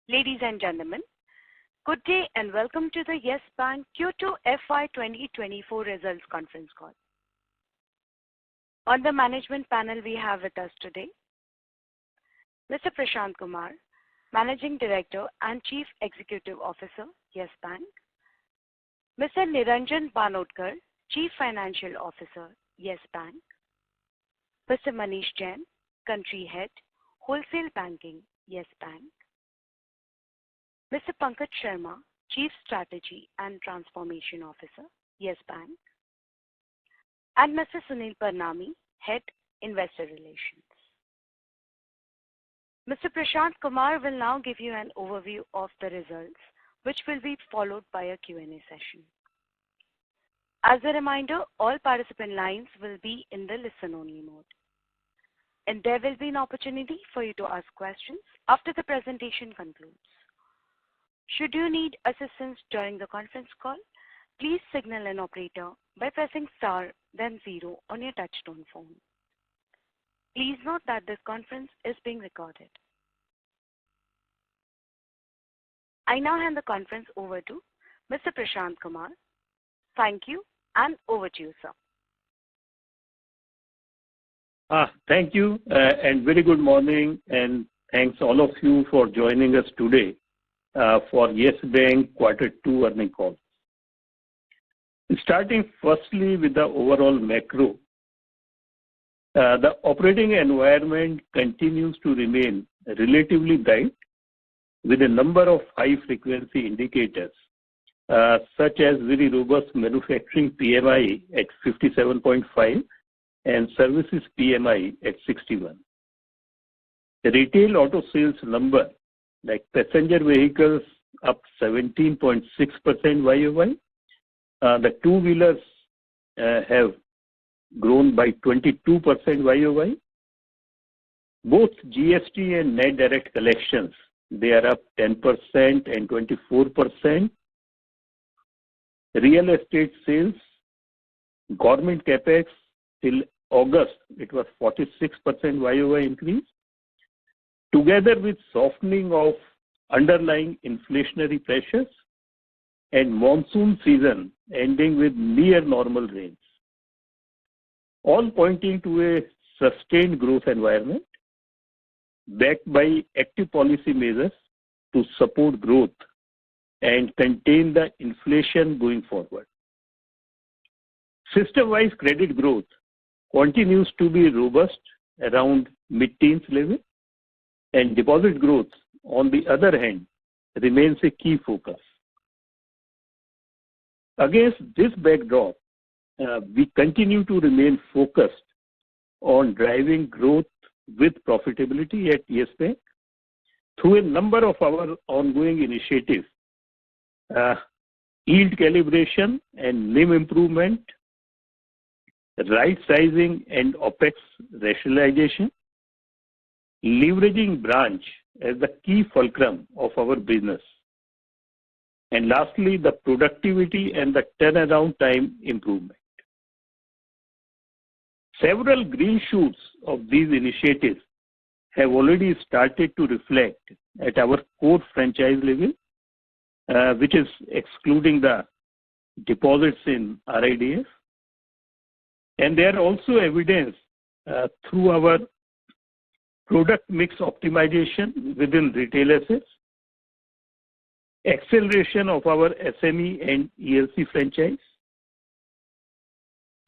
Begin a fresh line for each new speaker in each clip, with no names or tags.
Ladies and gentlemen, good day and welcome to the Yes Bank Q2 FY24 results conference call. On the management panel, we have with us today Mr. Prashant Kumar, Managing Director and Chief Executive Officer, Yes Bank; Mr. Niranjan Banodkar, Chief Financial Officer, Yes Bank; Mr. Manish Jain, Country Head, Wholesale Banking, Yes Bank; Mr. Pankaj Sharma, Chief Strategy and Transformation Officer, Yes Bank; and Mr. Sunil Parnami, Head, Investor Relations. Mr. Prashant Kumar will now give you an overview of the results, which will be followed by a Q&A session. As a reminder, all participant lines will be in the listen-only mode, and there will be an opportunity for you to ask questions after the presentation concludes. Should you need assistance during the conference call, please signal an operator by pressing star then 0 on your touchtone phone. Please note that this conference is being recorded. I now hand the conference over to Mr. Prashant Kumar. Thank you, and over to you, sir.
Thank you, and very good morning, and thanks all of you for joining us today for Yes Bank Q2 earnings call. Starting firstly with the overall macro, the operating environment continues to remain relatively bright with a number of high-frequency indicators, such as very robust manufacturing PMI at 57.5 and services PMI at 61. The retail auto sales number, like passenger vehicles, up 17.6% YOY. The two-wheelers have grown by 22% YOY. Both GST and net direct collections, they are up 10% and 24%. Real estate sales, government capex till August, it was 46% YOY increase. Together with softening of underlying inflationary pressures and monsoon season ending with near normal rains, all pointing to a sustained growth environment backed by active policy measures to support growth and contain the inflation going forward. System-wise credit growth continues to be robust around mid-teens level, and deposit growth, on the other hand, remains a key focus. Against this backdrop, we continue to remain focused on driving growth with profitability at Yes Bank through a number of our ongoing initiatives, yield calibration and NIM improvement, right sizing and OPEX rationalization, leveraging branch as the key fulcrum of our business, and lastly, the productivity and the turnaround time improvement. Several green shoots of these initiatives have already started to reflect at our core franchise level, which is excluding the deposits in RIDF, and they are also evidenced through our product mix optimization within retail assets, acceleration of our SME and ELC franchise,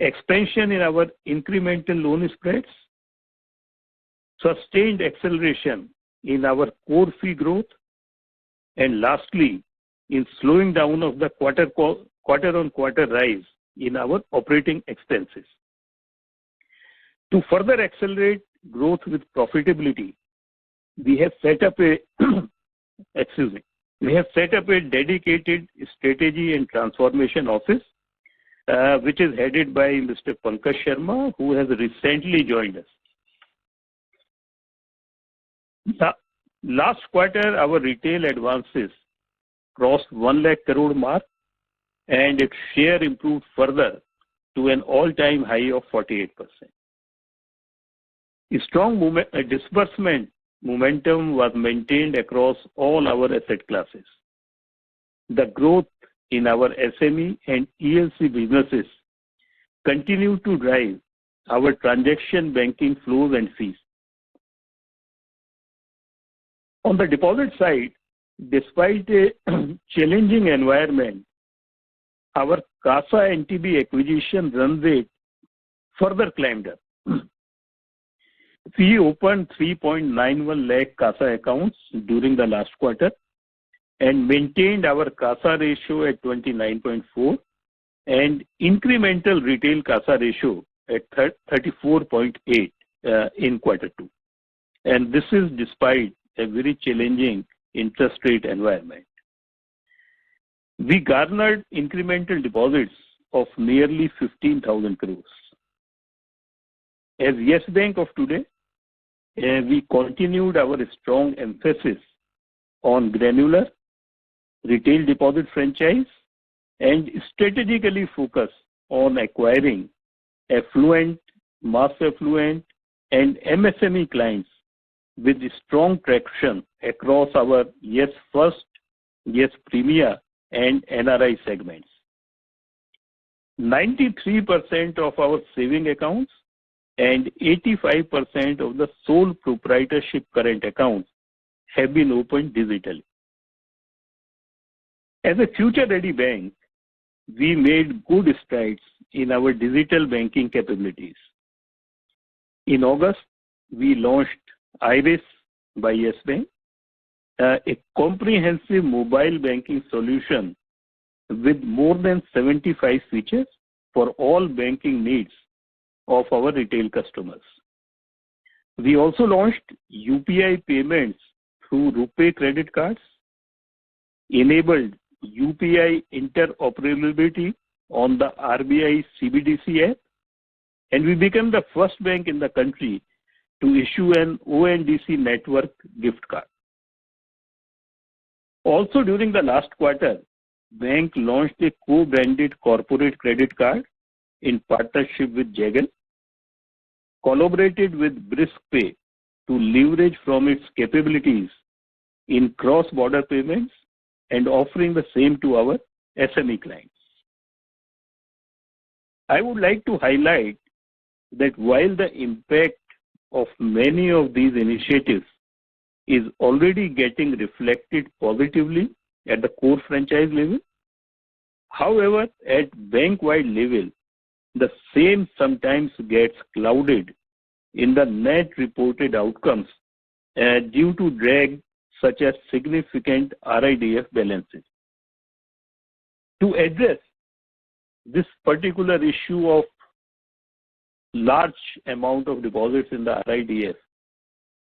expansion in our incremental loan spreads, sustained acceleration in our core fee growth, and lastly, in slowing down of the quarter-on-quarter rise in our operating expenses. To further accelerate growth with profitability, we have set up a dedicated strategy and transformation office, which is headed by Mr. Pankaj Sharma, who has recently joined us. Last quarter, our retail advances crossed 1 lakh crore mark, and its share improved further to an all-time high of 48%. A strong disbursement momentum was maintained across all our asset classes. The growth in our SME and ELC businesses continue to drive our transaction banking flows and fees. On the deposit side, despite a challenging environment, our CASA NTB acquisition run rate further climbed up. We opened 3.91 lakh CASA accounts during the last quarter and maintained our CASA ratio at 29.4 and incremental retail CASA ratio at 34.8 in quarter 2. And this is despite a very challenging interest rate environment. We garnered incremental deposits of nearly 15,000 crores. As Yes Bank of today, we continued our strong emphasis on granular retail deposit franchise and strategically focus on acquiring affluent, mass affluent, and MSME clients with strong traction across our Yes First, Yes Premier, and NRI segments. 93% of our saving accounts and 85% of the sole proprietorship current accounts have been opened digitally. As a future-ready bank, we made good strides in our digital banking capabilities. In August, we launched Iris by Yes Bank, a comprehensive mobile banking solution with more than 75 features for all banking needs of our retail customers. We also launched UPI payments through RuPay credit cards, enabled UPI interoperability on the RBI CBDC app, and we became the first bank in the country to issue an ONDC network gift card. Also during the last quarter, bank launched a co-branded corporate credit card in partnership with Jagal, collaborated with BriskPay to leverage from its capabilities in cross-border payments and offering the same to our SME clients. I would like to highlight that while the impact of many of these initiatives is already getting reflected positively at the core franchise level, however, at bank-wide level, the same sometimes gets clouded in the net reported outcomes due to drag such as significant RIDF balances. To address this particular issue of large amount of deposits in the RIDF,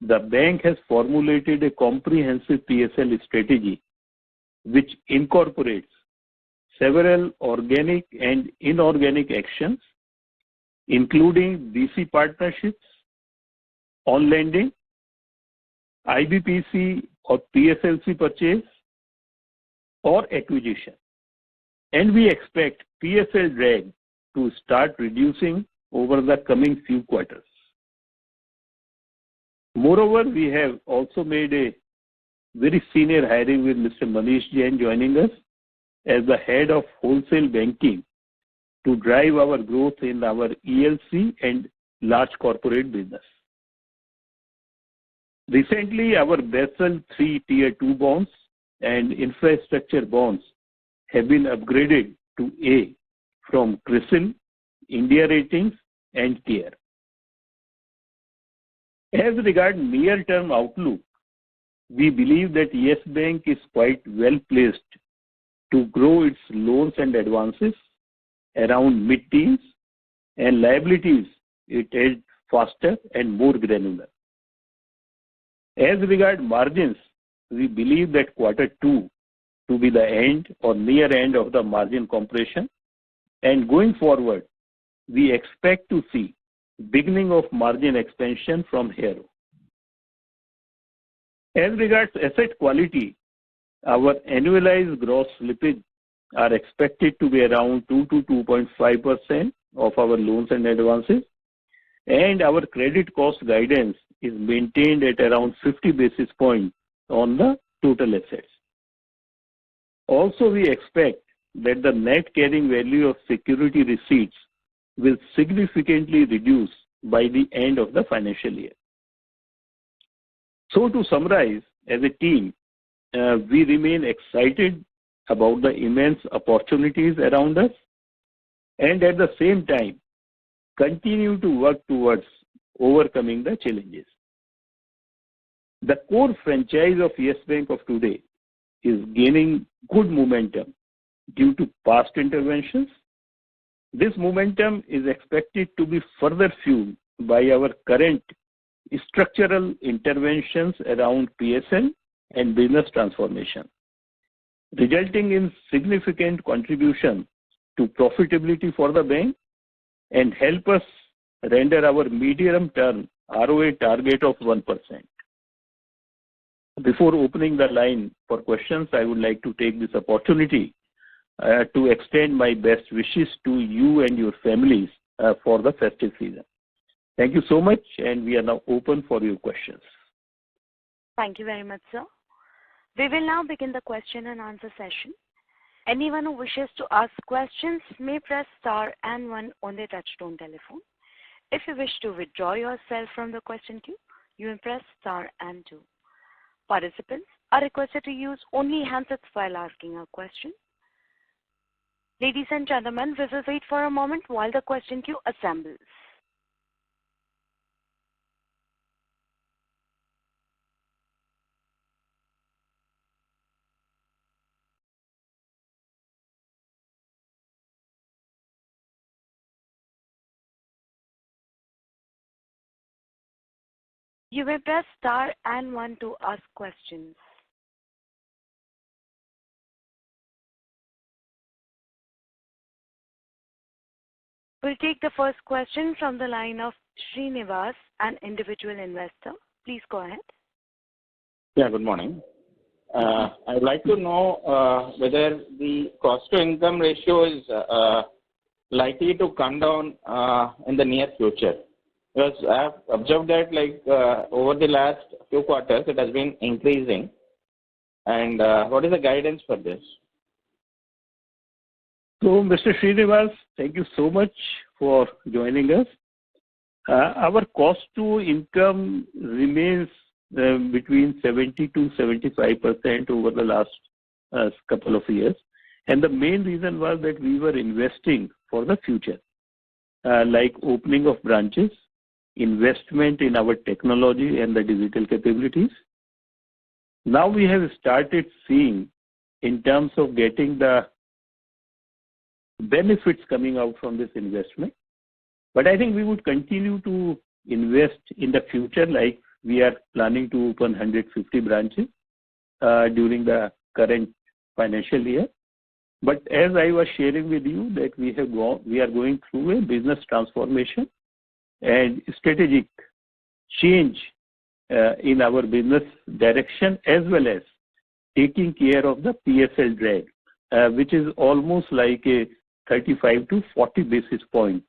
the bank has formulated a comprehensive PSL strategy which incorporates several organic and inorganic actions, including BC partnerships, on lending, IBPC or PSLC purchase, or acquisition. And we expect PSL drag to start reducing over the coming few quarters. Moreover, we have also made a very senior hiring with Mr. Manish Jain joining us as the head of wholesale banking to drive our growth in our ELC and large corporate business. Recently, our Basel III Tier 2 bonds and infrastructure bonds have been upgraded to A from CRISIL, India Ratings, and CARE. As regards near-term outlook, we believe that Yes Bank is quite well placed to grow its loans and advances around mid-teens and liabilities it is faster and more granular. As regards margins, we believe that quarter 2 to be the end or near end of the margin compression, and going forward, we expect to see beginning of margin expansion from here. As regards asset quality, our annualized gross slippage are expected to be around 2 to 2.5% of our loans and advances, and our credit cost guidance is maintained at around 50 basis points on the total assets. Also, we expect that the net carrying value of security receipts will significantly reduce by the end of the financial year. So to summarize, as a team, we remain excited about the immense opportunities around us and at the same time continue to work towards overcoming the challenges. The core franchise of Yes Bank of today is gaining good momentum due to past interventions. This momentum is expected to be further fueled by our current structural interventions around PSL and business transformation, resulting in significant contribution to profitability for the bank and help us render our medium-term ROA target of 1%. Before opening the line for questions, I would like to take this opportunity to extend my best wishes to you and your families for the festive season. Thank you so much, and we are now open for your questions.
Thank you very much, sir. We will now begin the question and answer session. Anyone who wishes to ask questions may press star and 1 on their touchtone telephone. If you wish to withdraw yourself from the question queue, you may press star and 2. Participants are requested to use only handsets while asking a question. Ladies and gentlemen, we will wait for a moment while the question queue assembles. You may press star and 1 to ask questions. We'll take the first question from the line of Srinivas, an individual investor. Please go ahead.
Yeah, good morning. I would like to know whether the cost to income ratio is likely to come down in the near future. Because I have observed that over the last few quarters, it has been increasing. And what is the guidance for this?
So, Mr. Srinivas, thank you so much for joining us. Our cost to income remains between 70 to 75% over the last couple of years. And the main reason was that we were investing for the future, like opening of branches, investment in our technology and the digital capabilities. Now we have started seeing in terms of getting the benefits coming out from this investment. But I think we would continue to invest in the future, like we are planning to open 150 branches during the current financial year. But as I was sharing with you that we are going through a business transformation and strategic change in our business direction, as well as taking care of the PSL drag, which is almost like a 35 to 40 basis point.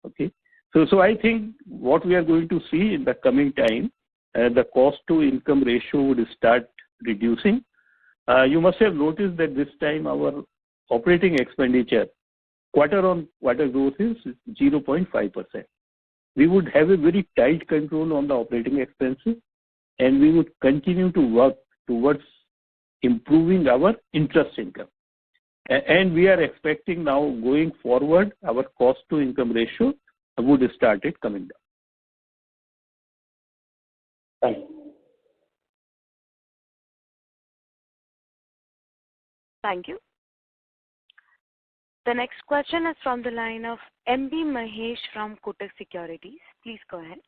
Okay, so I think what we are going to see in the coming time, the cost to income ratio would start reducing. You must have noticed that this time our operating expenditure quarter on quarter growth is 0.5%. We would have a very tight control on the operating expenses, and we would continue to work towards improving our interest income. And we are expecting now going forward, our cost to income ratio would start coming down.
Thank you.
Thank you. The next question is from the line of MB Mahesh from Kotak Securities. Please go ahead.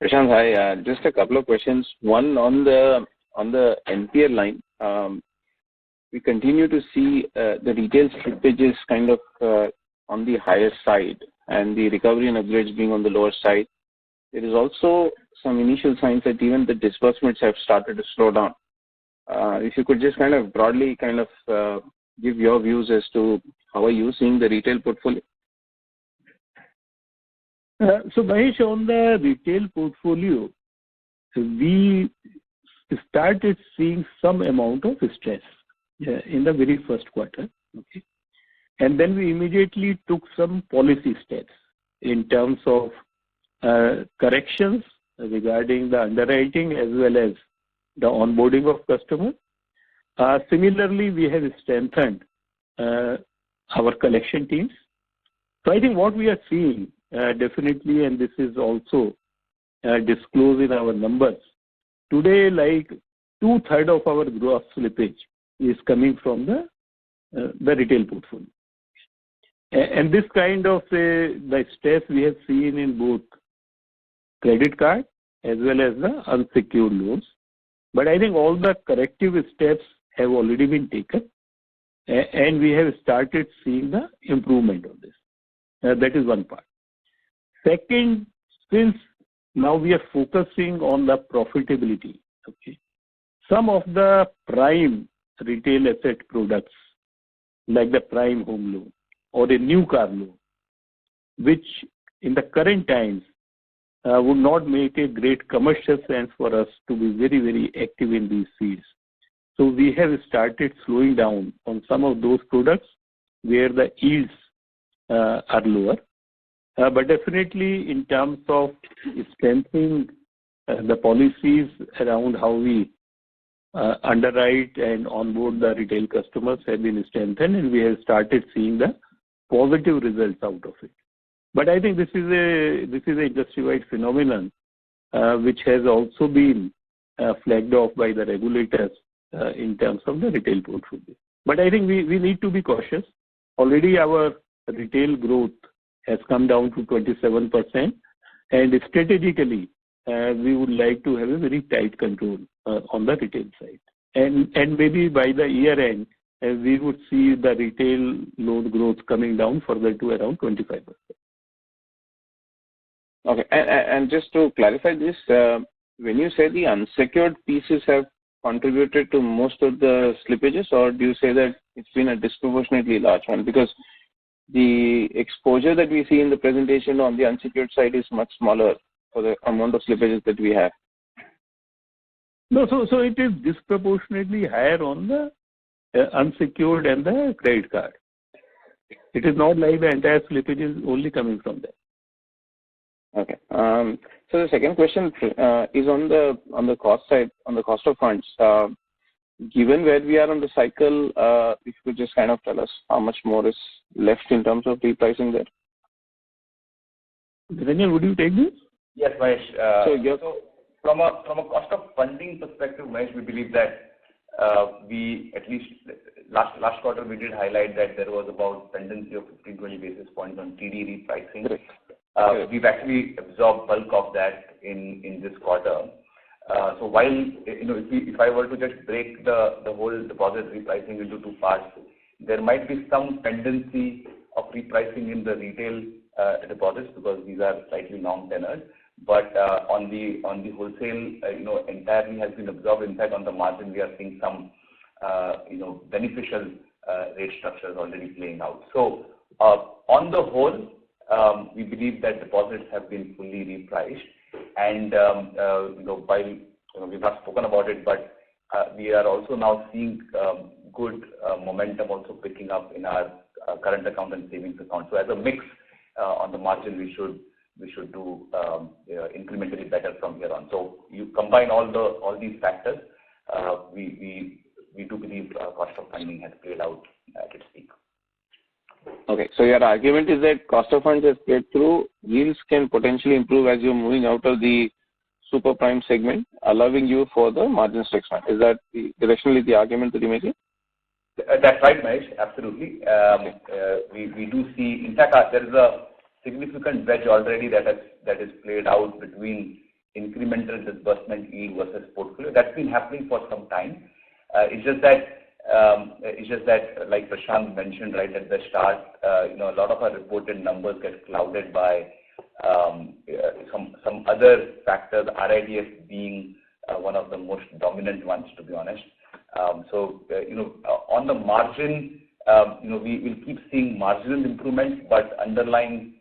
Prashant, hi. Just a couple of questions. One on the NPL line. We continue to see the retail slippages kind of on the higher side and the recovery and upgrades being on the lower side. There is also some initial signs that even the disbursements have started to slow down. If you could just kind of broadly give your views as to how are you seeing the retail portfolio?
So Mahesh, on the retail portfolio, we started seeing some amount of stress in the very first quarter. Okay. And then we immediately took some policy steps in terms of corrections regarding the underwriting as well as the onboarding of customers. Similarly, we have strengthened our collection teams. So I think what we are seeing definitely, and this is also disclosed in our numbers, today like 2/3 of our gross slippage is coming from the retail portfolio. And this kind of the stress we have seen in both credit card as well as the unsecured loans. But I think all the corrective steps have already been taken, and we have started seeing the improvement of this. That is one part. Second, since now we are focusing on the profitability, okay, some of the prime retail asset products like the prime home loan or a new car loan, which in the current times would not make a great commercial sense for us to be very, very active in these fields. So we have started slowing down on some of those products where the yields are lower. But definitely in terms of strengthening the policies around how we underwrite and onboard the retail customers have been strengthened, and we have started seeing the positive results out of it. But I think this is a industry-wide phenomenon which has also been flagged off by the regulators in terms of the retail portfolio. But I think we need to be cautious. Already our retail growth has come down to 27%, and strategically we would like to have a very tight control on the retail side. And maybe by the year end, we would see the retail loan growth coming down further to around 25%.
Okay, and just to clarify this, when you say the unsecured pieces have contributed to most of the slippages, or do you say that it's been a disproportionately large one? Because the exposure that we see in the presentation on the unsecured side is much smaller for the amount of slippages that we have.
No, so it is disproportionately higher on the unsecured and the credit card. It is not like the entire slippage is only coming from there.
Okay. So the second question is on the cost side, on the cost of funds. Given where we are on the cycle, if you could just kind of tell us how much more is left in terms of repricing there.
Daniel, would you take this?
Yes, Mahesh. So from a cost of funding perspective, Mahesh, we believe that we at least last quarter we did highlight that there was about tendency of 15-20 basis points on TD repricing. We've actually absorbed bulk of that in this quarter. So while if I were to just break the whole deposit repricing into two parts, there might be some tendency of repricing in the retail deposits because these are slightly long tenors. But on the wholesale, entirely has been absorbed. In fact, on the margin, we are seeing some beneficial rate structures already playing out. So on the whole, we believe that deposits have been fully repriced, and while we've not spoken about it, but we are also now seeing good momentum also picking up in our current account and savings account. So as a mix on the margin, we should do incrementally better from here on. So you combine all these factors, we do believe cost of funding has played out at its peak.
Okay, so your argument is that cost of funds has played through, yields can potentially improve as you're moving out of the super prime segment, allowing you for the margins to expand. Is that directionally the argument that you're making?
That's right, Mahesh. Absolutely. We do see, in fact, there is a significant wedge already that is played out between incremental disbursement yield versus portfolio. That's been happening for some time. It's just that, like Prashant mentioned right at the start, a lot of our reported numbers get clouded by some other factors, RIDF being one of the most dominant ones, to be honest. So on the margin, we will keep seeing marginal improvement, but underlying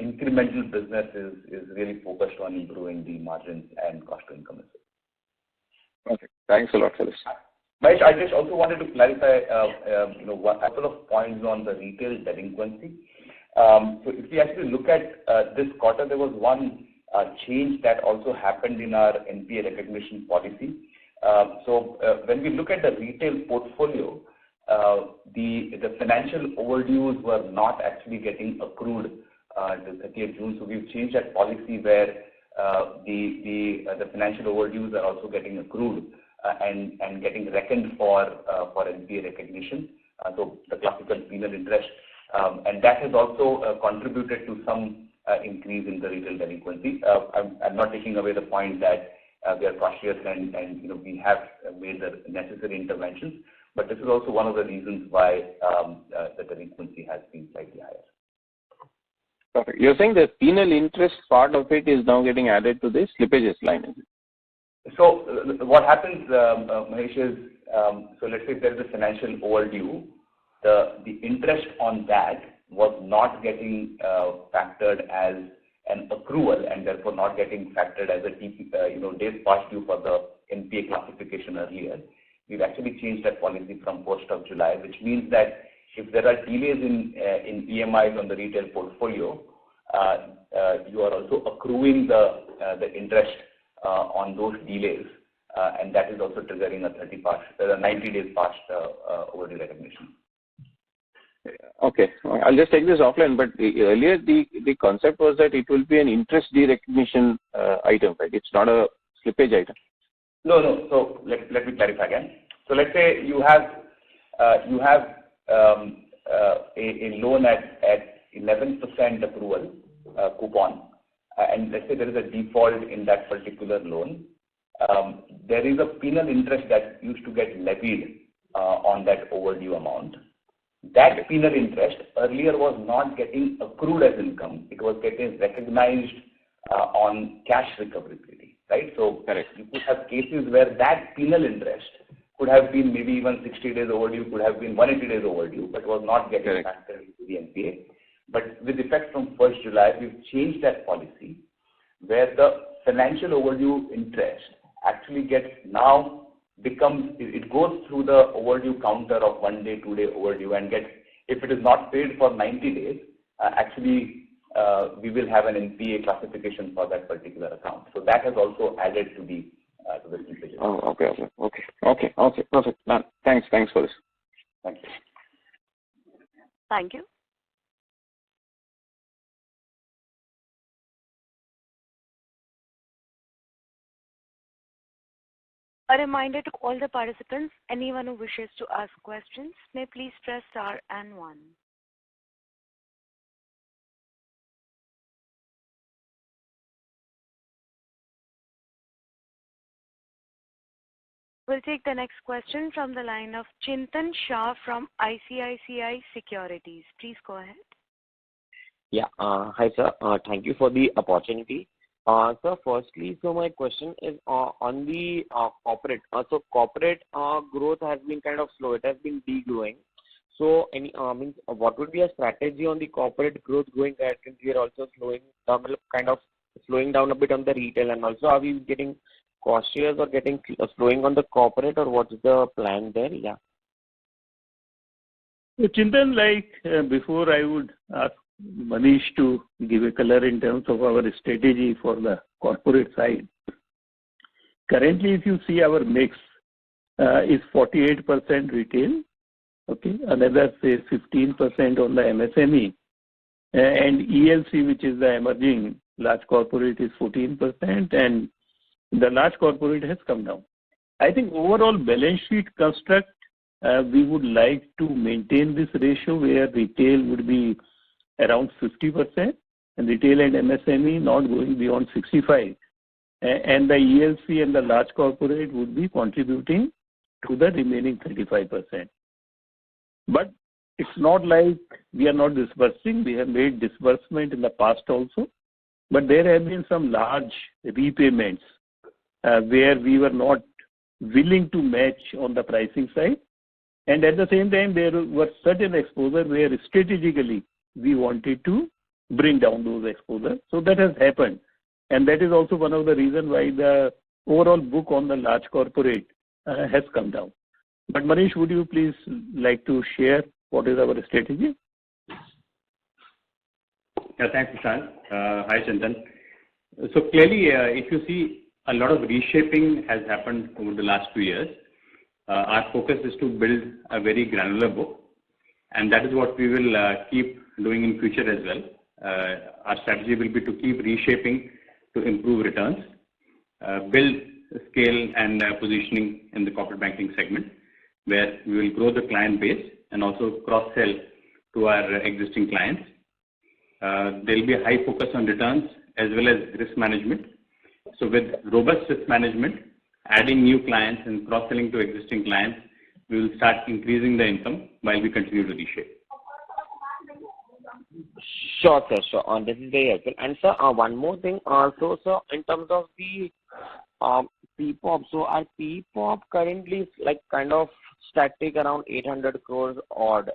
incremental business is really focused on improving the margins and cost to income.
Perfect. Thanks a lot for this.
Mahesh, I just also wanted to clarify, a couple of points on the retail delinquency. So if we actually look at this quarter, there was one change that also happened in our NPA recognition policy. So when we look at the retail portfolio, the financial overdues were not actually getting accrued till 30th June. So we've changed that policy where the financial overdues are also getting accrued and getting reckoned for NPA recognition. So the classical penal interest, and that has also contributed to some increase in the retail delinquency. I'm not taking away the point that we are cautious and we have made the necessary interventions, but this is also one of the reasons why the delinquency has been slightly higher.
Perfect. You're saying the penal interest part of it is now getting added to the slippages line, is it?
So what happens, Mahesh, is so let's say if there is a financial overdue, the interest on that was not getting factored as an accrual and therefore not getting factored as a days past due for the NPA classification earlier. We've actually changed that policy from 1st of July, which means that if there are delays in EMIs on the retail portfolio, you are also accruing the interest on those delays, and that is also triggering a 90 days past overdue recognition.
Okay, I'll just take this offline, but earlier the concept was that it will be an interest derecognition item, right? It's not a slippage item.
No. So let me clarify again. So let's say you have a loan at 11% accrual coupon, and let's say there is a default in that particular loan. There is a penal interest that used to get levied on that overdue amount. That penal interest earlier was not getting accrued as income. It was getting recognized on cash recoverability, right? So
correct.
You could have cases where that penal interest could have been maybe even 60 days overdue, could have been 180 days overdue, but was not getting factored into the NPA. But with effect from 1st July, we've changed that policy where the financial overdue interest actually it goes through the overdue counter of 1 day, 2 day overdue and if it is not paid for 90 days, we will have an NPA classification for that particular account. So that has also added to the slippages.
Oh, okay, perfect. Thanks for this.
Thank you.
Thank you. A reminder to all the participants, anyone who wishes to ask questions may please press star and 1. We'll take the next question from the line of Chintan Shah from ICICI Securities. Please go ahead.
Yeah. Hi, sir. Thank you for the opportunity. Sir, firstly, so my question is on the corporate. So corporate growth has been kind of slow. It has been degrowing. So what would be a strategy on the corporate growth going ahead? Since we are also slowing down a bit on the retail, and also are we getting cautious or slowing on the corporate, or what's the plan there? Yeah.
So Chintan, before I would ask Manish to give a color in terms of our strategy for the corporate side. Currently, if you see our mix is 48% retail, okay, another say 15% on the MSME, and ELC, which is the emerging large corporate, is 14%, and the large corporate has come down. I think overall balance sheet construct, we would like to maintain this ratio where retail would be around 50%, and retail and MSME not going beyond 65%. And the ELC and the large corporate would be contributing to the remaining 35%. But it's not like we are not disbursing. We have made disbursement in the past also, but there have been some large repayments where we were not willing to match on the pricing side. And at the same time, there were certain exposure where strategically we wanted to bring down those exposures. So that has happened. And that is also one of the reasons why the overall book on the large corporate has come down. But Manish, would you please like to share what is our strategy?
Yeah, thanks, Prashant. Hi, Chintan. So clearly, if you see, a lot of reshaping has happened over the last 2 years. Our focus is to build a very granular book, and that is what we will keep doing in future as well. Our strategy will be to keep reshaping to improve returns, build scale and positioning in the corporate banking segment, where we will grow the client base and also cross-sell to our existing clients. There will be a high focus on returns as well as risk management. So with robust risk management, adding new clients and cross-selling to existing clients, we will start increasing the income while we continue to reshape.
Sure, sir. Sure. This is very helpful. And sir, one more thing. So, sir, in terms of the PPOP, so our PPOP currently is like kind of static around 800 crores odd.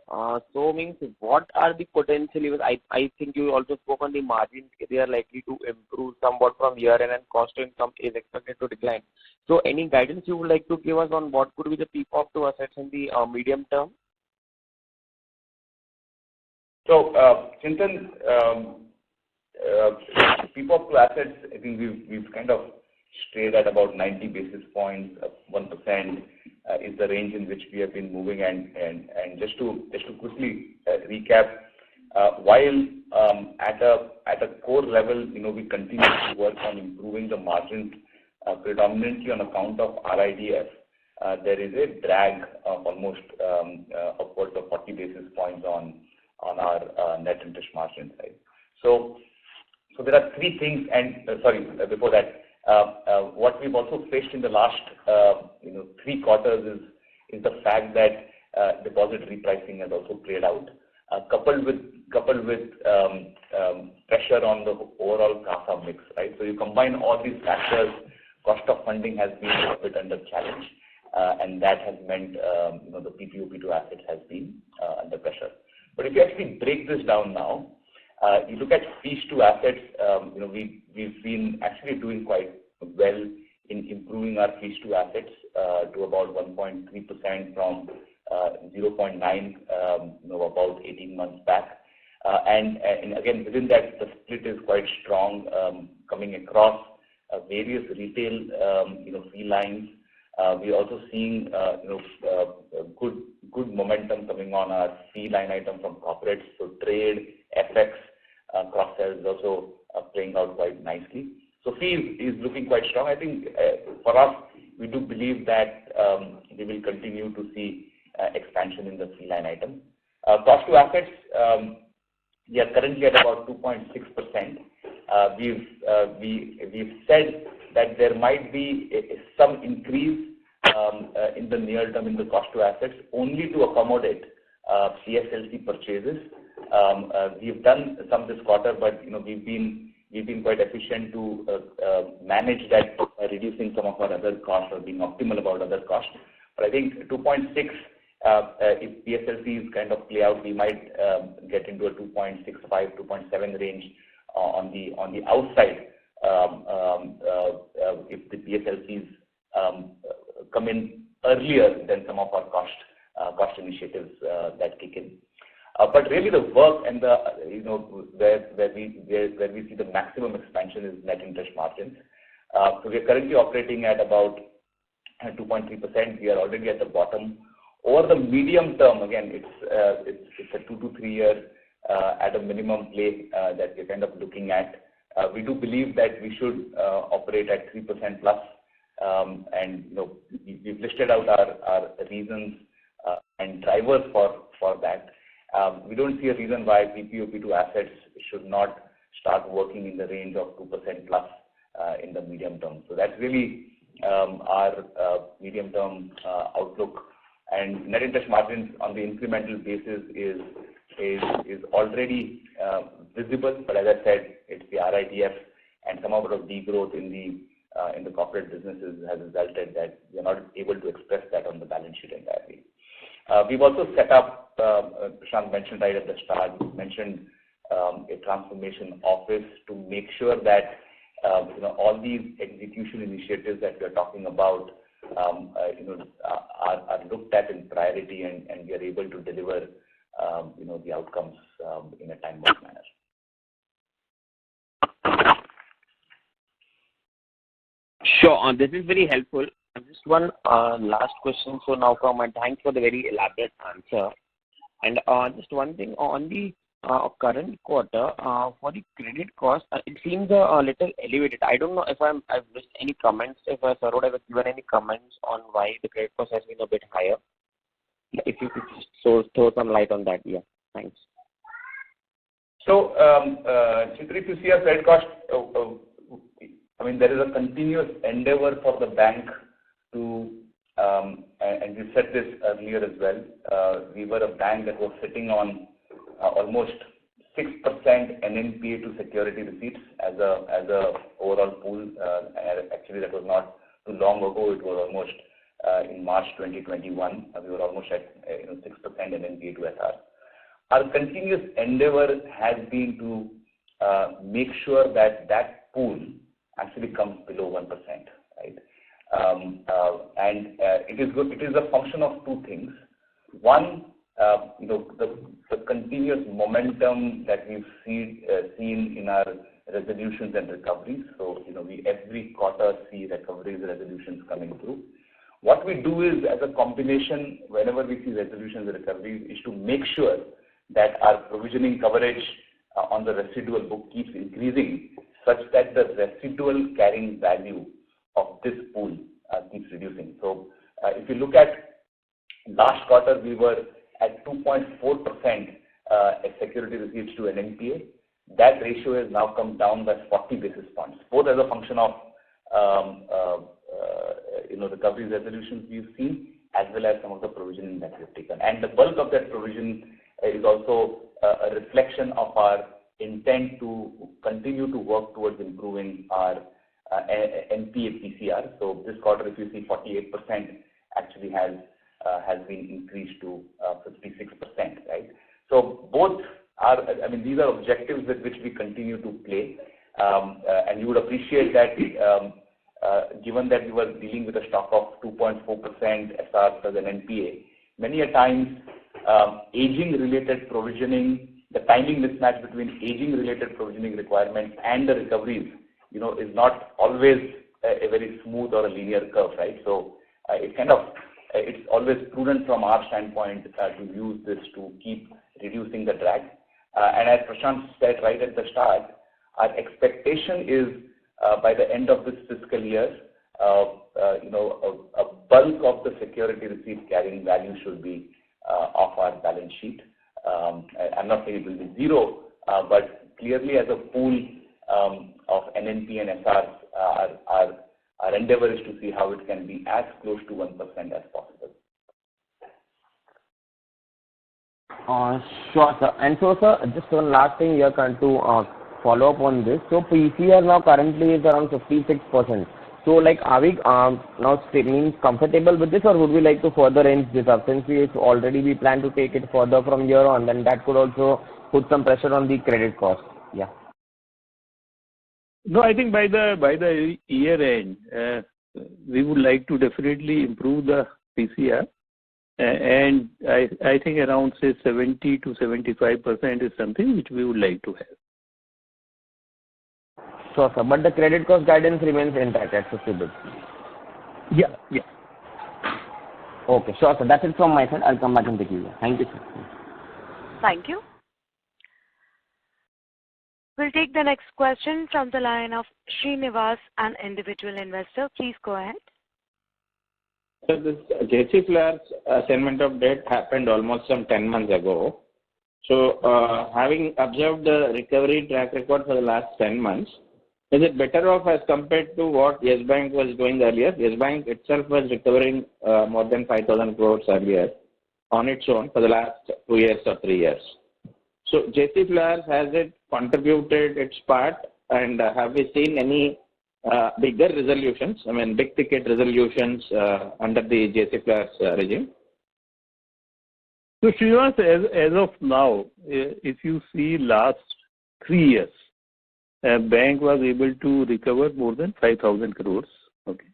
So means what are the potential levers? I think you also spoke on the margins. They are likely to improve somewhat from year end, and cost to income is expected to decline. So any guidance you would like to give us on what could be the PPOP to assets in the medium term? So,
Chintan, PPOP to assets, I think we've kind of stayed at about 90 basis points, 1% is the range in which we have been moving. And just to quickly recap, while at a core level, we continue to work on improving the margins predominantly on account of RIDF. There is a drag of almost upwards of 40 basis points on our net interest margin side. So there are three things, and before that, what we've also faced in the last 3 quarters is the fact that deposit repricing has also played out, coupled with pressure on the overall CASA mix, right? So you combine all these factors, cost of funding has been a bit under challenge, and that has meant the PPOP to assets has been under pressure. But if you actually break this down now, you look at fees to assets, we've been actually doing quite well in improving our fees to assets to about 1.3% from 0.9 about 18 months back. And again, within that, the split is quite strong, coming across various retail fee lines. We're also seeing good momentum coming on our fee line item from corporates. So trade, FX, cross-sell is also playing out quite nicely. So fee is looking quite strong. I think for us, we do believe that we will continue to see expansion in the fee line item. Cost to assets, we are currently at about 2.6%. We've said that there might be some increase in the near term in the cost to assets only to accommodate PSLC purchases. We've done some this quarter, but we've been quite efficient to manage that, reducing some of our other costs or being optimal about other costs. But I think 2.6, if PSLCs kind of play out, we might get into a 2.65, 2.7 range on the outside if the PSLCs come in earlier than some of our cost initiatives that kick in. But really the work and the where we see the maximum expansion is net interest margins. So we are currently operating at about 2.3%. We are already at the bottom. Over the medium term, again, it's a 2 to 3 year at a minimum play that we're kind of looking at. We do believe that we should operate at 3% plus, and we've listed out our reasons and drivers for that. We don't see a reason why PPOP to assets should not start working in the range of 2% plus in the medium term. So that's really our medium term outlook. And net interest margins on the incremental basis is already visible, but as I said, it's the RIDF and some amount of degrowth in the corporate businesses has resulted that we are not able to express that on the balance sheet entirely. We've also set up, Prashant mentioned right at the start, mentioned a transformation office to make sure that all these execution initiatives that we are talking about are looked at in priority, and we are able to deliver the outcomes in a time-bound manner.
Sure. This is very helpful. Just one last question. So now from my thanks for the very elaborate answer. And just one thing on the current quarter for the credit cost, it seems a little elevated. I don't know if I've missed any comments. If Sir would have given any comments on why the credit cost has been a bit higher. If you could just throw some light on that, yeah. Thanks.
So, Chitra, if you see our credit cost, there is a continuous endeavor for the bank to, and we said this earlier as well, we were a bank that was sitting on almost 6% NNPA to security receipts as a overall pool. Actually, that was not too long ago. It was almost in March 2021. We were almost at 6% NNPA to SR. Our continuous endeavor has been to make sure that that pool actually comes below 1%, right? And it is good. It is a function of two things. One, the continuous momentum that we've seen in our resolutions and recoveries. So, we every quarter see recoveries, resolutions coming through. What we do is, as a combination, whenever we see resolutions and recoveries, is to make sure that our provisioning coverage on the residual book keeps increasing, such that the residual carrying value of this pool keeps reducing. So, if you look at last quarter, we were at 2.4% as security receipts to NNPA. That ratio has now come down by 40 basis points, both as a function of recovery resolutions we've seen, as well as some of the provisioning that we've taken. And the bulk of that provision is also a reflection of our intent to continue to work towards improving our NPA PCR. So this quarter, if you see, 48% actually has been increased to 56%, right? So both are, these are objectives with which we continue to play. And you would appreciate that given that we were dealing with a stock of 2.4% SR plus an NPA, many a times aging-related provisioning, the timing mismatch between aging-related provisioning requirements and the recoveries, is not always a very smooth or a linear curve, right? So it's always prudent from our standpoint to use this to keep reducing the drag. And as Prashant said right at the start, our expectation is by the end of this fiscal year, a bulk of the security receipt carrying value should be off our balance sheet. I'm not saying it will be zero, but clearly as a pool of NNP and SRs, our endeavor is to see how it can be as close to 1% as possible.
Sure, sir. And so, sir, just one last thing here to follow up on this. So, PCR now currently is around 56%. So, are we now staying comfortable with this, or would we like to further inch this up? Since we plan to take it further from here on, then that could also put some pressure on the credit cost. Yeah.
No, I think by the year end, we would like to definitely improve the PCR, and I think around say 70 to 75% is something which we would like to have.
Sure, sir. But the credit cost guidance remains intact at 50 basis.
Yeah.
Okay, sure, sir. That's it from my side. I'll come back in the queue. Thank you, sir.
Thank you. We'll take the next question from the line of Srinivas, an individual investor. Please go ahead.
So this JC Flair's assignment of debt happened almost some 10 months ago. So having observed the recovery track record for the last 10 months, is it better off as compared to what Yes Bank was doing earlier? Yes Bank itself was recovering more than 5,000 crores earlier on its own for the last 2 years or 3 years. So JC Flair, has it contributed its part, and have we seen any bigger resolutions, big ticket resolutions under the JC Flair's regime?
So Srinivas, as of now, if you see last 3 years, bank was able to recover more than 5,000 crores. Okay.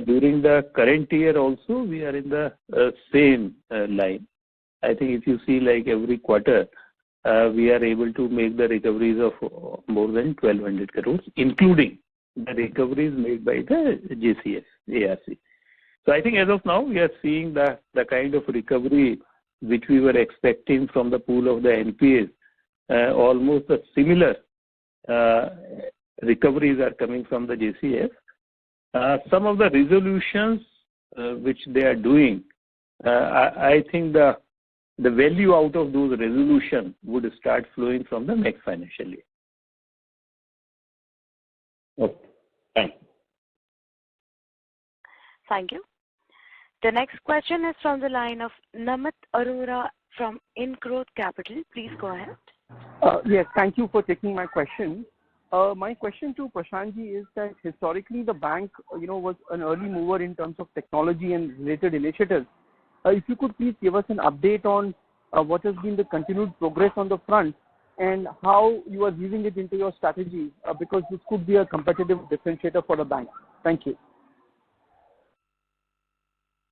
During the current year also, we are in the same line. I think if you see like every quarter, we are able to make the recoveries of more than 1,200 crores, including the recoveries made by the JCF, ARC. So I think as of now, we are seeing the kind of recovery which we were expecting from the pool of the NPAs. Almost a similar recoveries are coming from the JCF. Some of the resolutions which they are doing, I think the value out of those resolutions would start flowing from the next financial year.
Okay. Thank you.
Thank you. The next question is from the line of Namit Arora from Ingrowth Capital. Please go ahead.
Yes, thank you for taking my question. My question to Prashantji is that historically the bank, was an early mover in terms of technology and related initiatives. If you could please give us an update on what has been the continued progress on the front and how you are using it into your strategy, because this could be a competitive differentiator for the bank. Thank you.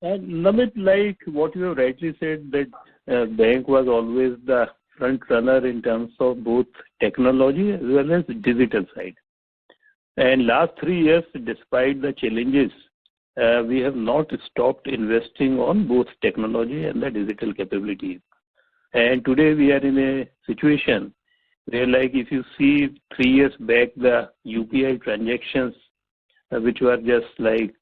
Namit, like what you have rightly said, that bank was always the front runner in terms of both technology as well as digital side. And last 3 years, despite the challenges, we have not stopped investing on both technology and the digital capabilities. And today we are in a situation where, like if you see 3 years back, the UPI transactions, which were just like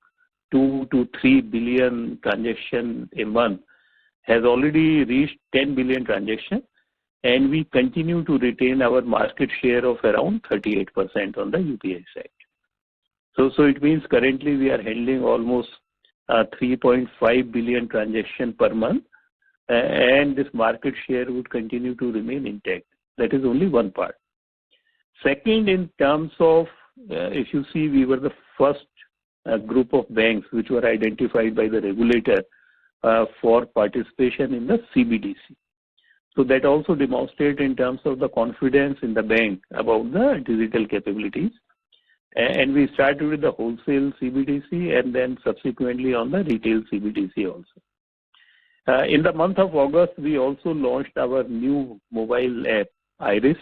2 to 3 billion transactions a month, has already reached 10 billion transactions. And we continue to retain our market share of around 38% on the UPI side. So it means currently we are handling almost 3.5 billion transactions per month, and this market share would continue to remain intact. That is only one part. Second, in terms of, if you see, we were the first group of banks which were identified by the regulator for participation in the CBDC. So that also demonstrates in terms of the confidence in the bank about the digital capabilities. And we started with the wholesale CBDC and then subsequently on the retail CBDC also. In the month of August, we also launched our new mobile app, Iris,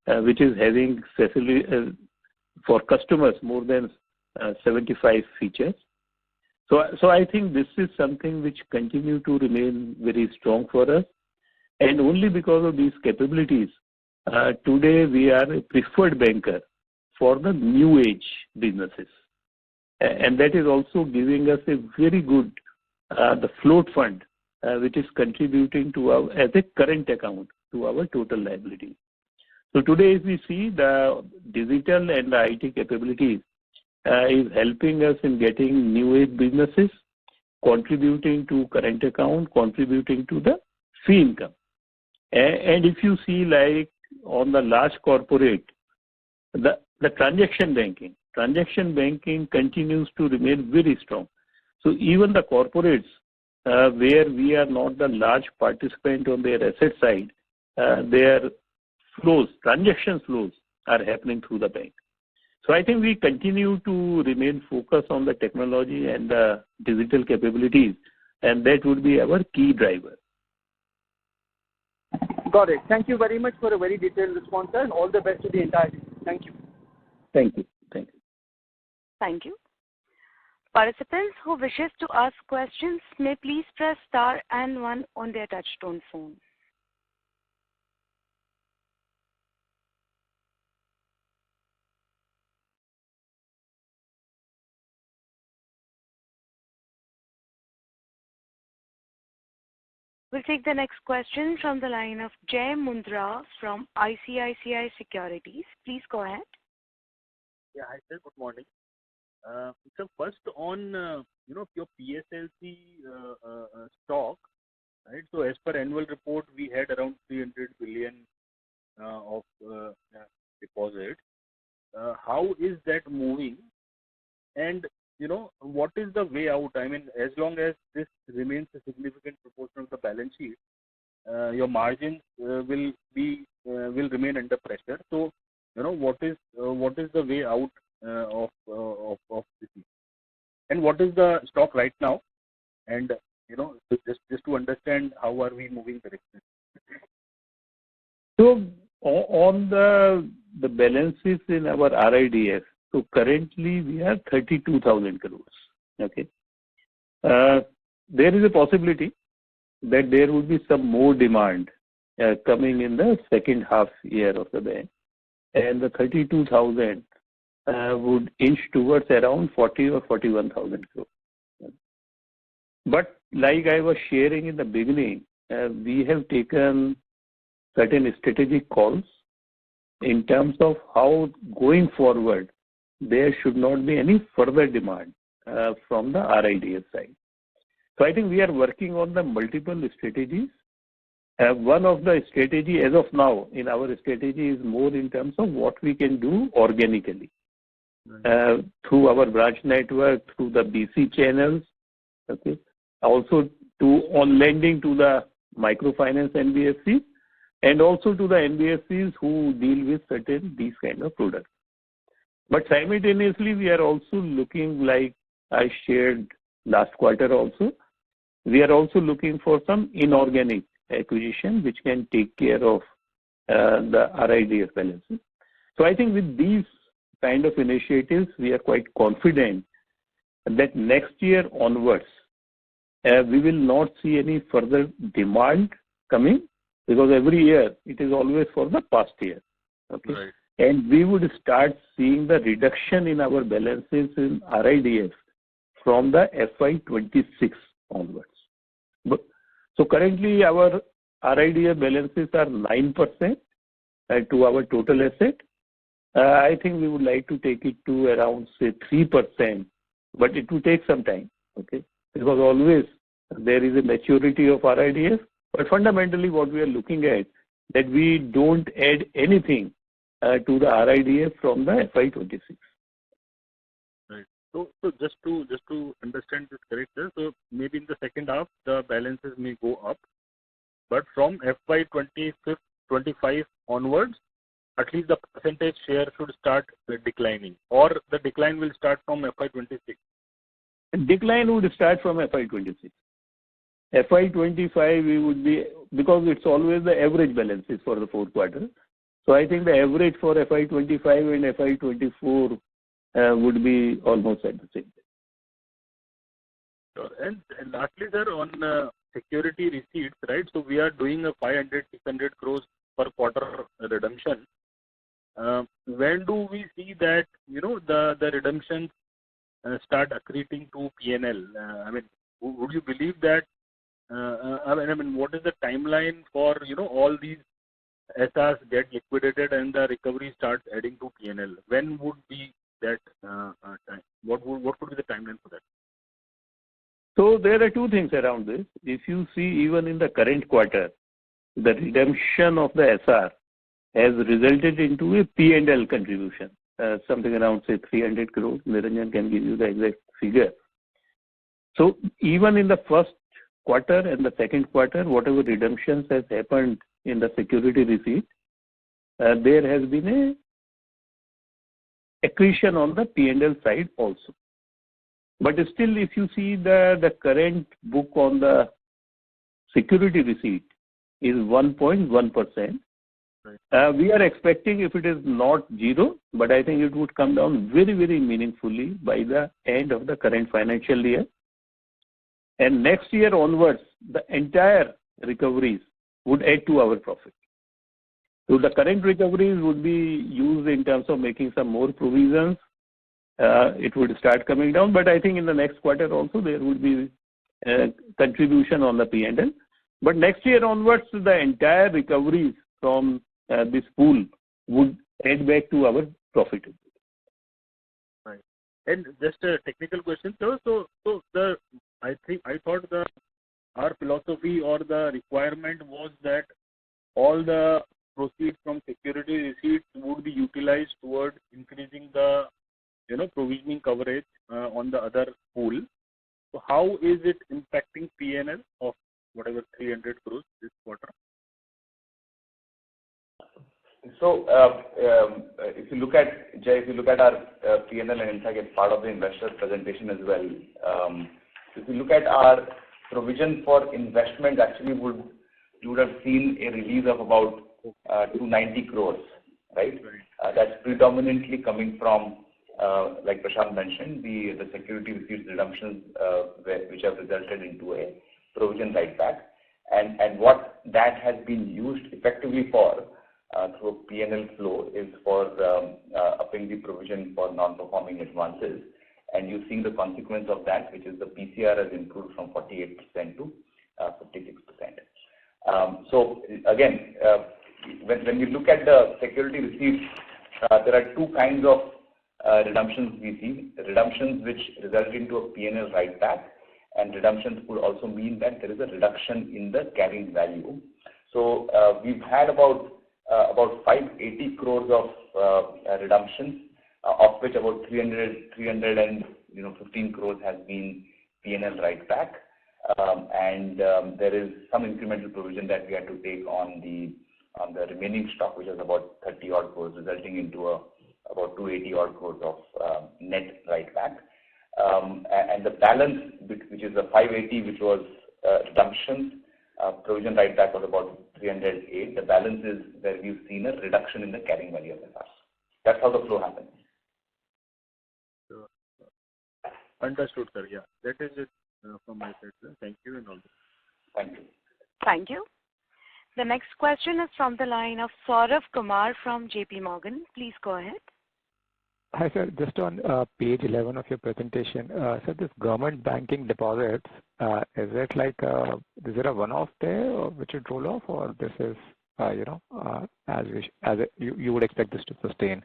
which is having for customers more than 75 features. So I think this is something which continue to remain very strong for us. And only because of these capabilities, today we are a preferred banker for the new age businesses. And that is also giving us a very good, the float fund, which is contributing to our, as a current account to our total liability. So today, if we see the digital and the IT capabilities is helping us in getting new age businesses, contributing to current account, contributing to the fee income. And if you see like on the large corporate, the transaction banking continues to remain very strong. So even the corporates where we are not the large participant on their asset side, their flows, transaction flows are happening through the bank. So I think we continue to remain focused on the technology and the digital capabilities, and that would be our key driver.
Got it. Thank you very much for a very detailed response, and all the best to the entire team. Thank you.
Thank you. Thank you.
Thank you. Participants who wishes to ask questions may please press star and 1 on their touchtone phone. We'll take the next question from the line of Jay Mundra from ICICI Securities. Please go ahead.
Yeah, hi sir. Good morning. So first on your PSLC stock, right? So as per annual report, we had around 300 billion of deposits. How is that moving? And what is the way out? I mean, as long as this remains a significant proportion of the balance sheet, your margins will be will remain under pressure. So, what is the way out of this? And what is the stock right now? And just to understand how are we moving direction.
So on the balances in our RIDF, so currently we have 32,000 crores. Okay. There is a possibility that there would be some more demand coming in the second half year of the bank, and the 32,000 would inch towards around 40 or 41,000 crores. But like I was sharing in the beginning, we have taken certain strategic calls in terms of how going forward there should not be any further demand from the RIDF side. So I think we are working on the multiple strategies. One of the strategy as of now in our strategy is more in terms of what we can do organically through our branch network, through the BC channels, okay, also on lending to the microfinance NBFCs and also to the NBFCs who deal with certain these kind of products. But simultaneously, we are also looking, like I shared last quarter also, we are also looking for some inorganic acquisition which can take care of the RIDF balances. So I think with these kind of initiatives, we are quite confident that next year onwards, we will not see any further demand coming because every year it is always for the past year. Okay.
Right.
And we would start seeing the reduction in our balances in RIDF from the FY26 onwards. So currently our RIDF balances are 9% to our total asset. I think we would like to take it to around say 3%, but it will take some time, okay? Because always there is a maturity of RIDF, but fundamentally what we are looking at that we don't add anything to the RIDF from the FY26.
Right. So just to understand this correct, sir, so maybe in the second half the balances may go up, but from FY25 onwards, at least the percentage share should start declining, or the decline will start from FY26.
Decline would start from FY26. FY25 we would be, because it's always the average balances for the fourth quarter. So I think the average for FY25 and FY24 would be almost at the same time.
Sure. And lastly, sir, on security receipts, right? So we are doing a 500-600 crores per quarter redemption. When do we see that the redemptions start accreting to PNL? I mean, would you believe that? I mean, what is the timeline for all these SRs get liquidated and the recovery starts adding to PNL? When would be that time? What would be the timeline for that?
So there are two things around this. If you see even in the current quarter, the redemption of the SR has resulted into a P&L contribution, something around say 300 crores. Niranjan can give you the exact figure. So even in the first quarter and the second quarter, whatever redemptions has happened in the security receipt, there has been a accretion on the P&L side also. But still, if you see the current book on the security receipt is 1.1%. Right. We are expecting if it is not zero, but I think it would come down very, very meaningfully by the end of the current financial year. And next year onwards, the entire recoveries would add to our profit. So the current recoveries would be used in terms of making some more provisions. It would start coming down, but I think in the next quarter also there would be a contribution on the P&L. But next year onwards, the entire recoveries from this pool would add back to our profitability.
Right. And just a technical question, sir. So I thought our philosophy or the requirement was that all the proceeds from security receipts would be utilized toward increasing the provisioning coverage on the other pool. So how is it impacting PNL of whatever 300 crores this quarter?
So, if you look at Jay, if you look at our P&L, and in fact, it's part of the investor presentation as well. If you look at our provision for investment, actually you would have seen a release of about 290 crores, right? That's predominantly coming from, like Prashant mentioned, the security receipts redemptions, which have resulted into a provision write back, and what that has been used effectively for through a P&L flow is for upping the provision for non-performing advances, and you're seeing the consequence of that, which is the PCR has improved from 48% to 56%. So again, when you look at the security receipts, there are two kinds of redemptions we see. Redemptions which result into a P&L write back, and redemptions could also mean that there is a reduction in the carrying value. So we've had about 580 crores of redemptions, of which about 315 crores has been P&L write back, and there is some incremental provision that we had to take on the remaining stock, which is about 30 odd crores, resulting into about 280 odd crores of net write back. And the balance, which is the 580, which was redemptions, provision write back was about 308. The balance is where we've seen a reduction in the carrying value of the cars. That's how the flow happens.
Understood, sir. Yeah, that is it from my side, sir. Thank you and all this.
Thank you.
Thank you. The next question is from the line of Saurav Kumar from JP Morgan. Please go ahead.
Hi, sir. Just on page 11 of your presentation, sir, this government banking deposits, is it like is there a one-off there, or which would roll off, or this is you would expect this to sustain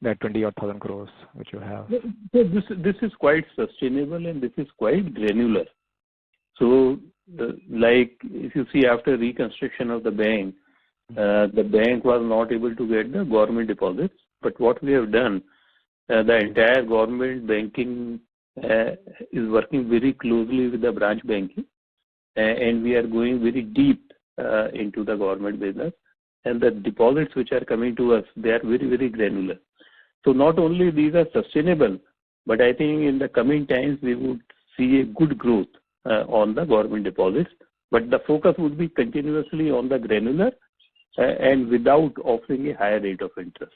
that 20,000 crores which you have?
This is quite sustainable, and this is quite granular. So, like if you see after reconstruction of the bank was not able to get the government deposits. But what we have done, the entire government banking is working very closely with the branch banking, and we are going very deep into the government business. And the deposits which are coming to us, they are very, very granular. So not only these are sustainable, but I think in the coming times we would see a good growth on the government deposits. But the focus would be continuously on the granular and without offering a higher rate of interest.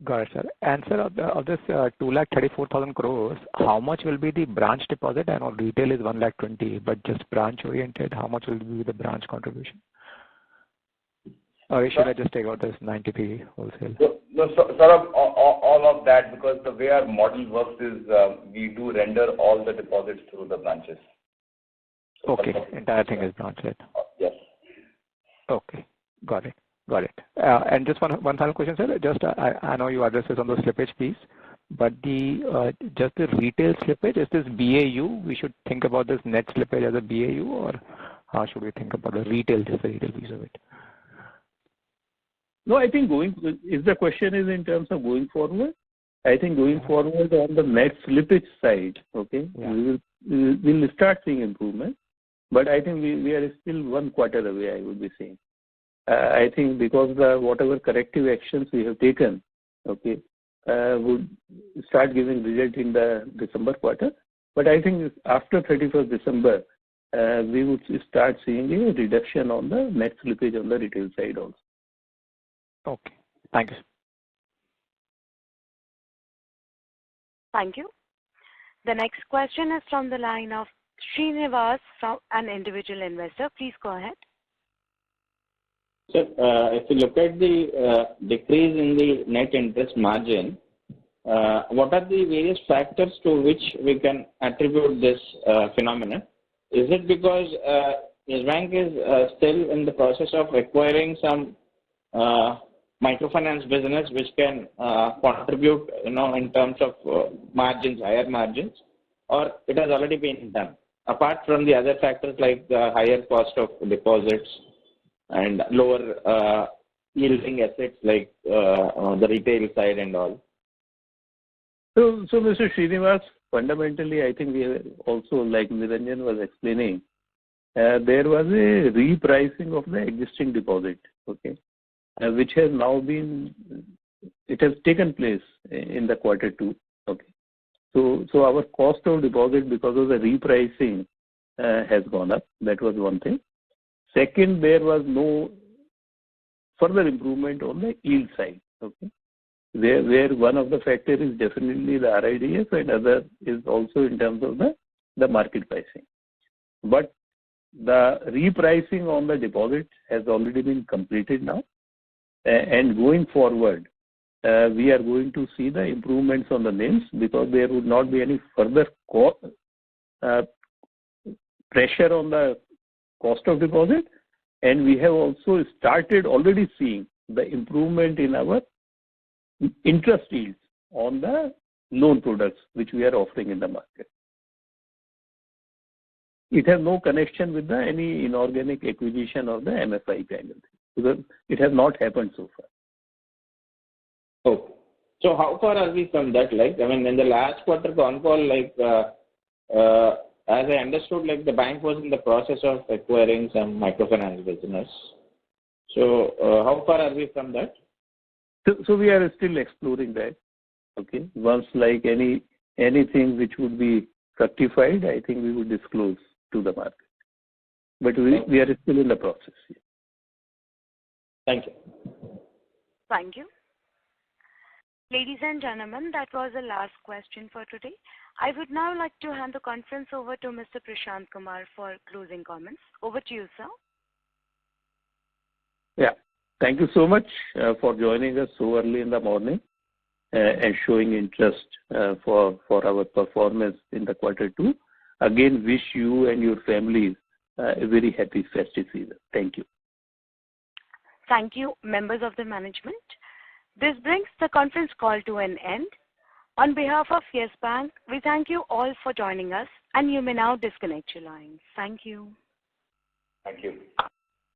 Got it, sir. And sir, of this 234,000 crores, how much will be the branch deposit? I know retail is 120,000, but just branch oriented, how much will be the branch contribution? Or should I just take out this 93 wholesale?
No, sort of all of that, because the way our model works is we do render all the deposits through the branches. So
okay, entire thing is branch led.
Yes.
Okay, got it. And just one final question, sir. Just I know you addressed this on the slippage piece, but just the retail slippage, is this BAU? We should think about this net slippage as a BAU, or how should we think about the retail, just the retail piece of it?
No, I think if the question is in terms of going forward, I think going forward on the net slippage side, okay, we will start seeing improvement. But I think we are still 1 quarter away, I would be saying. I think because whatever corrective actions we have taken, okay, would start giving result in the December quarter. But I think after 31st December, we would start seeing a reduction on the net slippage on the retail side also.
Okay, thank you.
Thank you. The next question is from the line of Srinivas, from an individual investor. Please go ahead.
Sir, if you look at the decrease in the net interest margin, what are the various factors to which we can attribute this phenomenon? Is it because Yes Bank is still in the process of acquiring some microfinance business which can contribute, in terms of margins, higher margins, or it has already been done? Apart from the other factors like the higher cost of deposits and lower yielding assets like the retail side and all.
So Mr. Srinivas, fundamentally, I think we have also, like Niranjan was explaining, there was a repricing of the existing deposit, okay, which has now it has taken place in the quarter 2, okay. So our cost of deposit because of the repricing has gone up. That was one thing. Second, there was no further improvement on the yield side, okay, where one of the factors is definitely the RIDF and other is also in terms of the market pricing. But the repricing on the deposit has already been completed now, and going forward, we are going to see the improvements on the NIMs because there would not be any further pressure on the cost of deposit, and we have also started already seeing the improvement in our interest yields on the loan products which we are offering in the market. It has no connection with any inorganic acquisition of the MFI kind of thing because it has not happened so far.
Okay. So how far are we from that? Like, I mean, in the last quarter Concall, like, as I understood, like the bank was in the process of acquiring some microfinance business. So how far are we from that?
So we are still exploring that. Okay. Once like anything which would be fructified, I think we would disclose to the market. But we are still in the process.
Thank you.
Thank you. Ladies and gentlemen, that was the last question for today. I would now like to hand the conference over to Mr. Prashant Kumar for closing comments. Over to you, sir.
Yeah. Thank you so much for joining us so early in the morning and showing interest for our performance in the quarter 2. Again, wish you and your families a very happy festive season. Thank you.
Thank you, members of the management. This brings the conference call to an end. On behalf of Yes Bank, we thank you all for joining us, and you may now disconnect your lines. Thank you.
Thank you.